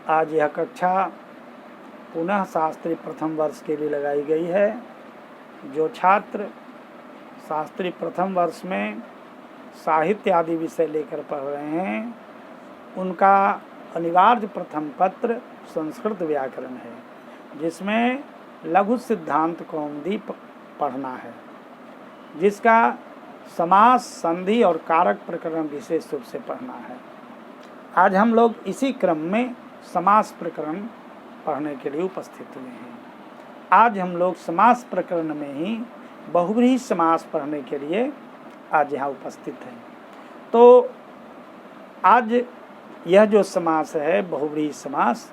आज यह कक्षा पुनः शास्त्री प्रथम वर्ष के लिए लगाई गई है। जो छात्र शास्त्री प्रथम वर्ष में साहित्य आदि विषय लेकर पढ़ रहे हैं, उनका अनिवार्य प्रथम पत्र संस्कृत व्याकरण है, जिसमें लघु सिद्धांत कौमुदी पढ़ना है, जिसका समास, संधि और कारक प्रकरण विशेष रूप से पढ़ना है। आज हम लोग इसी क्रम में समास प्रकरण पढ़ने के लिए उपस्थित हुए हैं। आज हम लोग समास प्रकरण में ही बहुव्रीहि समास पढ़ने के लिए आज यहाँ उपस्थित हैं। तो आज यह जो समास है बहुव्रीहि समास,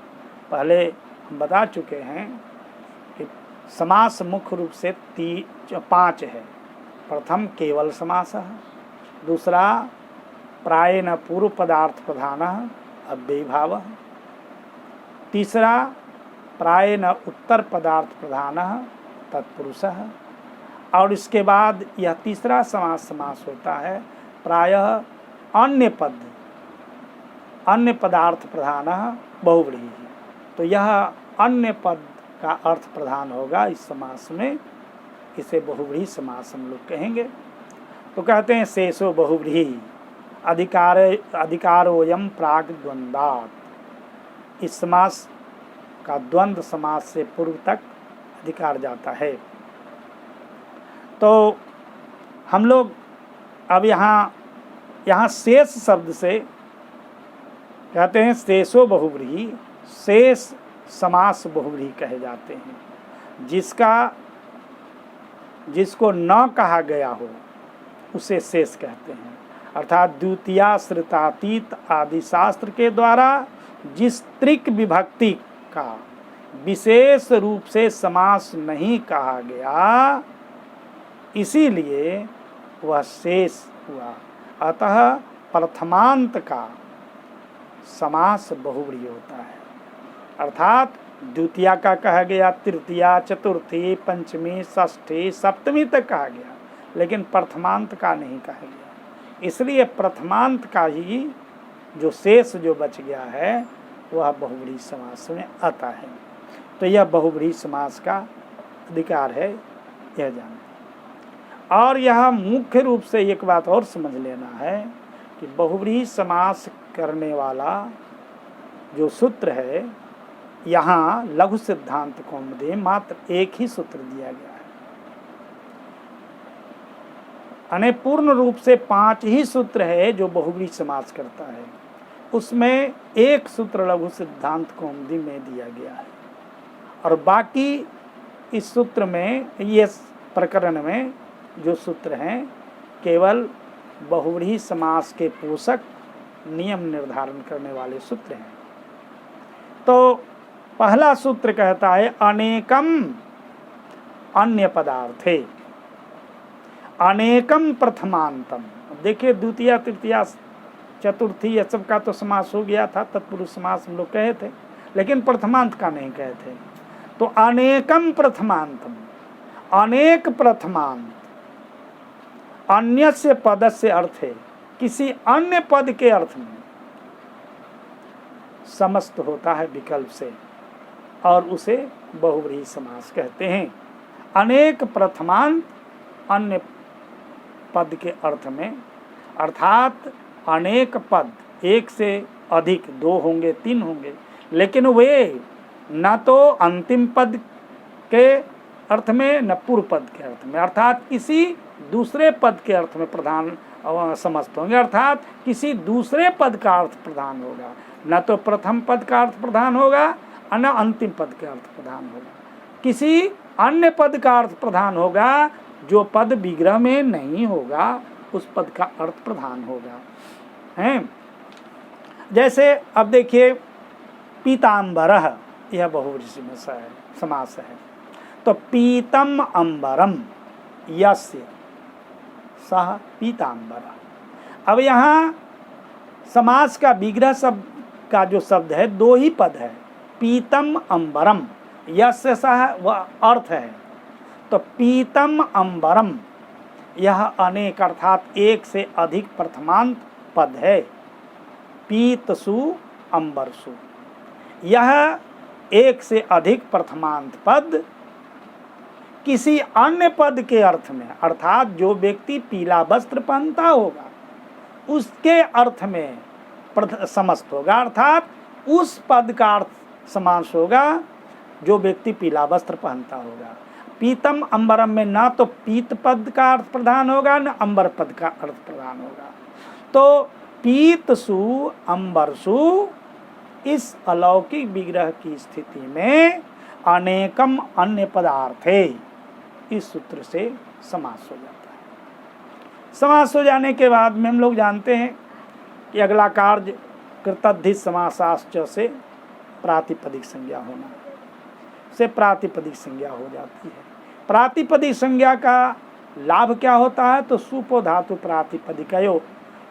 पहले हम बता चुके हैं कि समास मुख्य रूप से 5 है। प्रथम केवल समास, दूसरा प्रायेण पूर्व पदार्थ प्रधान अव्ययीभाव, तीसरा प्रायेण उत्तर पदार्थ प्रधान तत्पुरुष, और इसके बाद यह तीसरा समास होता है प्रायः अन्य पदार्थ प्रधान बहुव्रीहि। तो यह अन्य पद का अर्थ प्रधान होगा इस समास में, इसे बहुव्रीहि समास हम लोग कहेंगे। तो कहते हैं शेषो बहुव्रीहि अधिकारोयम प्राग द्वंद्वात्। इस समास का द्वंद्व समास से पूर्व तक अधिकार जाता है। तो हम लोग अब यहाँ शेष शब्द से कहते हैं शेषो बहुव्रीहि, शेष समास बहुव्रीहि कहे जाते हैं, जिसको न कहा गया हो उसे शेष कहते हैं। अर्थात द्वितीयाश्रितातीत आदि शास्त्र के द्वारा जिस त्रिक विभक्ति का विशेष रूप से समास नहीं कहा गया, इसीलिए वह शेष हुआ। अतः प्रथमांत का समास बहुव्रीहि होता है। अर्थात द्वितीया का कहा गया, तृतीया, चतुर्थी, पंचमी, षष्ठी, सप्तमी तक कहा गया, लेकिन प्रथमांत का नहीं कहा गया। इसलिए प्रथमांत का ही जो शेष जो बच गया है वह बहुव्रीहि समास में आता है। तो यह बहुव्रीहि समास का अधिकार है, यह जानना। और यह मुख्य रूप से एक बात और समझ लेना है कि बहुव्रीहि समास करने वाला जो सूत्र है, यहाँ लघु सिद्धांत कौमुदी मात्र एक ही सूत्र दिया गया है। अने पूर्ण रूप से 5 ही सूत्र है जो बहुव्रीहि समास करता है। उसमें एक सूत्र लघु सिद्धांत कौमुदी में दिया गया है, और बाकी इस सूत्र में, ये प्रकरण में जो सूत्र हैं, केवल बहुव्रीहि समास के पोषक नियम निर्धारण करने वाले सूत्र हैं। तो पहला सूत्र कहता है अनेकम अन्य पदार्थे अनेकम प्रथमांतम। देखिए द्वितीया, तृतीया, चतुर्थी, यह सब का तो समास हो गया था, तत्पुरुष समास हम लोग कहे थे, लेकिन प्रथमांत का नहीं कहे थे। तो अनेकम प्रथमांतम, अनेक प्रथमांत, अन्य से पद से अर्थ है किसी अन्य पद के अर्थ में समस्त होता है विकल्प से, और उसे बहुव्रीहि समास कहते हैं। अनेक प्रथमांत अन्य पद के अर्थ में, अर्थात अनेक पद, एक से अधिक, 2 होंगे, 3 होंगे, लेकिन वे न तो अंतिम पद के अर्थ में न पूर्व पद के अर्थ में, अर्थात किसी दूसरे पद के अर्थ में प्रधान समस्त होंगे। अर्थात किसी दूसरे पद का अर्थ प्रधान होगा, न तो प्रथम पद का अर्थ प्रधान होगा और न अंतिम पद का अर्थ प्रधान होगा। किसी अन्य पद का अर्थ प्रधान होगा, जो पद विग्रह में नहीं होगा उस पद का अर्थ प्रधान होगा। हैं, जैसे अब देखिए पीताम्बरः, यह बहुव्रीहि समास है। तो पीतम अंबरम यस्य सह पीताम्बरः। अब यहाँ समास का विग्रह शब्द का जो शब्द है, 2 ही पद है, पीतम अंबरम, यस्य सह वह अर्थ है। तो पीतम अंबरम यह अनेक अर्थात एक से अधिक प्रथमांत पद है। पीतसु अंबरसु, यह एक से अधिक प्रथमांत पद किसी अन्य पद के अर्थ में, अर्थात जो व्यक्ति पीला वस्त्र पहनता होगा उसके अर्थ में समस्त होगा, अर्थात उस पद का अर्थ समास होगा जो व्यक्ति पीला वस्त्र पहनता होगा। पीतम अंबरम में ना तो पीत पद का अर्थ प्रधान होगा न अंबर पद का अर्थ प्रधान होगा। तो पीतसु अंबरसु, इस अलौकिक विग्रह की स्थिति में अनेकम अन्य पदार्थे, इस सूत्र से समास हो जाता है। समास हो जाने के बाद में हम लोग जानते हैं कि अगला कार्य कृतधित समासाश्च से प्रातिपदिक संज्ञा होना, से प्रातिपदिक संज्ञा हो जाती है। प्रातिपदिक संज्ञा का लाभ क्या होता है? तो सुपो धातु प्रातिपदिकयो,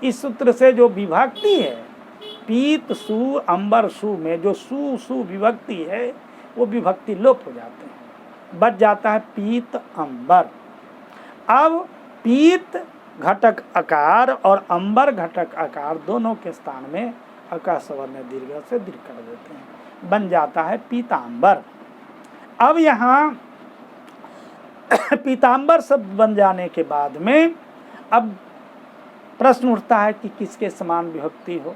इस सूत्र से जो विभक्ति है पीत सु अंबर सु में जो सु सु विभक्ति है वो विभक्ति लोप हो जाते हैं, बच जाता है पीत अंबर। अब पीत घटक आकार और अंबर घटक आकार दोनों के स्थान में अका सवर्ण दीर्घ से दीर्घ कर देते हैं, बन जाता है पीतांबर। अब यहाँ पीतांबर शब्द बन जाने के बाद में अब प्रश्न उठता है कि किसके समान विभक्ति हो।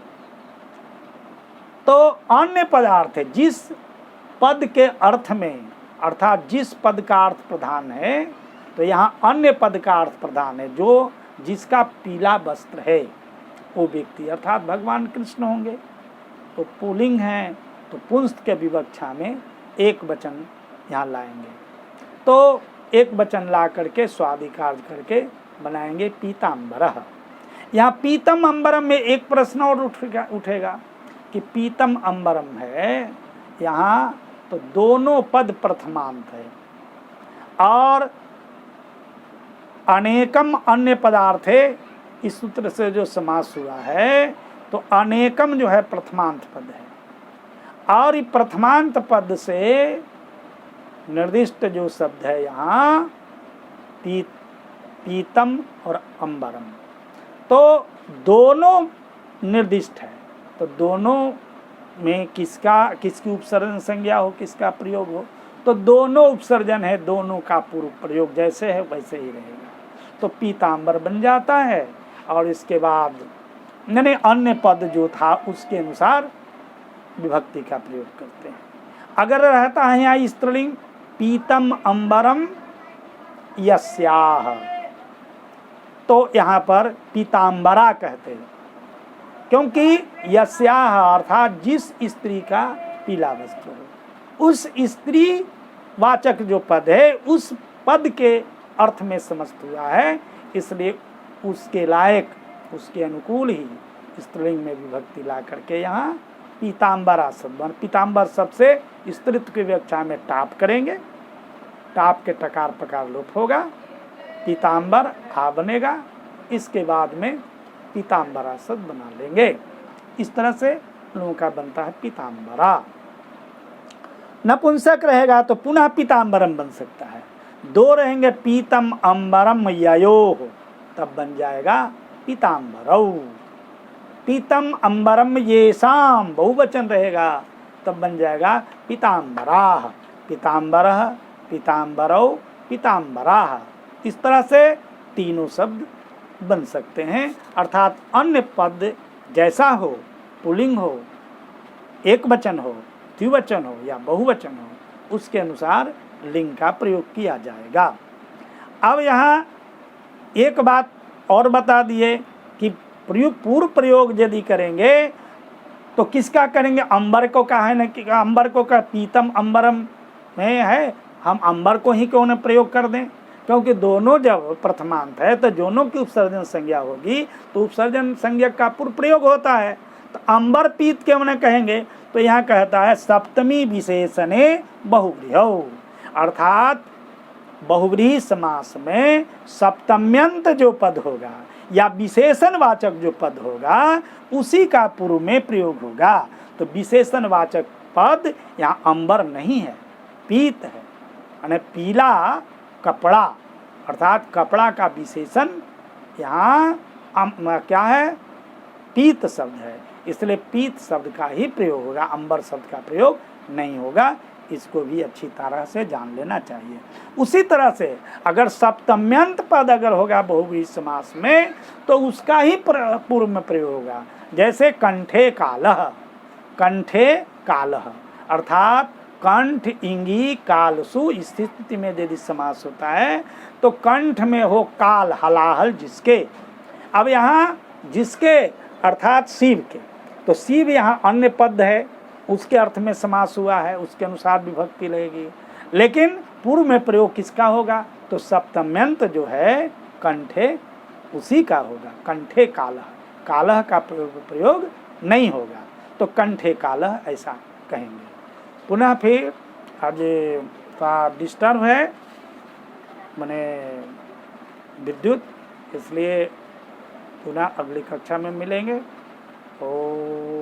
तो अन्य पदार्थ है, जिस पद के अर्थ में, अर्थात जिस पद का अर्थ प्रधान है, तो यहाँ अन्य पद का अर्थ प्रधान है, जो जिसका पीला वस्त्र है वो व्यक्ति अर्थात भगवान कृष्ण होंगे। तो पुल्लिंग है तो पुंस्त के विवक्षा में एक वचन यहाँ लाएंगे। तो एक वचन ला करके स्वादिकार करके बनाएंगे पीतांबरः। यहाँ पीतम अंबरम में एक प्रश्न और उठेगा कि पीतम अंबरम है यहाँ तो दोनों पद प्रथमांत है और अनेकम अन्य पदार्थ है, इस सूत्र से जो समास हुआ है तो अनेकम जो है प्रथमांत पद है और ये प्रथमांत पद से निर्दिष्ट जो शब्द है यहाँ पीतम और अंबरम, तो दोनों निर्दिष्ट है। तो दोनों में किसकी उपसर्जन संज्ञा हो, किसका प्रयोग हो, तो दोनों उपसर्जन है, दोनों का पूर्व प्रयोग जैसे है वैसे ही रहेगा। तो पीतांबर बन जाता है और इसके बाद यानी अन्य पद जो था उसके अनुसार विभक्ति का प्रयोग करते हैं। अगर रहता है यहाँ स्त्रीलिंग पीतम अंबरम यस्याह, तो यहाँ पर पीतांबरा कहते हैं, क्योंकि यस्याह अर्थात जिस स्त्री का पीला वस्त्र हो, उस स्त्री वाचक जो पद है उस पद के अर्थ में समस्त हुआ है, इसलिए उसके लायक उसके अनुकूल ही स्त्रीलिंग में विभक्ति ला करके यहाँ पीतांबरा शब्द, पीतांबर शब्द से स्त्रीत्व की व्याख्या में टाप करेंगे, टाप के टकार पकार लोप होगा, पीतांबर आ बनेगा, इसके बाद में पीतांबरा शब्द बना लेंगे। इस तरह से लोगों का बनता है पीतांबरा। नपुंसक रहेगा तो पुनः पीतांबरम बन सकता है, दो रहेंगे पीतम अंबरम ययोः, तब बन जाएगा पीतांबरौ। पीतम अंबरम येषाम बहुवचन रहेगा तब बन जाएगा पीतांबराः, पीतांबरः, पीतांबरौ, पीतांबराः। इस तरह से तीनों शब्द बन सकते हैं, अर्थात अन्य पद जैसा हो, पुल्लिंग हो, एक वचन हो, द्विवचन हो या बहुवचन हो, उसके अनुसार लिंग का प्रयोग किया जाएगा। अब यहाँ एक बात और बता दिए कि पूर्व प्रयोग यदि करेंगे तो किसका करेंगे? अंबर को कहा है ना कि अंबर को का पीतम अंबरम में है, हम अंबर को ही क्यों न प्रयोग कर दें, क्योंकि दोनों जब प्रथमांत है तो दोनों की उपसर्जन संज्ञा होगी, तो उपसर्जन संज्ञा का पूर्व प्रयोग होता है, तो अंबर पीत क्यों न कहेंगे? तो यहाँ कहता है सप्तमी विशेषणे बहुव्रीहौ, अर्थात बहुव्रीहि समास में सप्तम्यंत जो पद होगा या विशेषण वाचक जो पद होगा उसी का पूर्व में प्रयोग होगा। तो विशेषण वाचक पद यहाँ अंबर नहीं है, पीत है, यानी पीला कपड़ा, अर्थात कपड़ा का विशेषण यहाँ क्या है, पीत शब्द है, इसलिए पीत शब्द का ही प्रयोग होगा, अंबर शब्द का प्रयोग नहीं होगा। इसको भी अच्छी तरह से जान लेना चाहिए। उसी तरह से अगर सप्तम्यंत पद अगर होगा बहुव्रीहि समास में तो उसका ही पूर्व में प्रयोग होगा। जैसे कंठे कालः, कंठे कालः अर्थात कंठ इंगी कालसु स्थिति में यदि समास होता है तो कंठ में हो काल हलाहल जिसके। अब यहाँ जिसके अर्थात शिव के, तो शिव यहाँ अन्य पद है, उसके अर्थ में समास हुआ है, उसके अनुसार विभक्ति लगेगी। लेकिन पूर्व में प्रयोग किसका होगा, तो सप्तम्यंत जो है कंठे उसी का होगा। कंठे कालः, कालः का प्रयोग नहीं होगा, तो कंठे कालः ऐसा कहेंगे। पुनः फिर आज थोड़ा डिस्टर्ब है माने विद्युत, इसलिए पुनः अगली कक्षा में मिलेंगे। ओ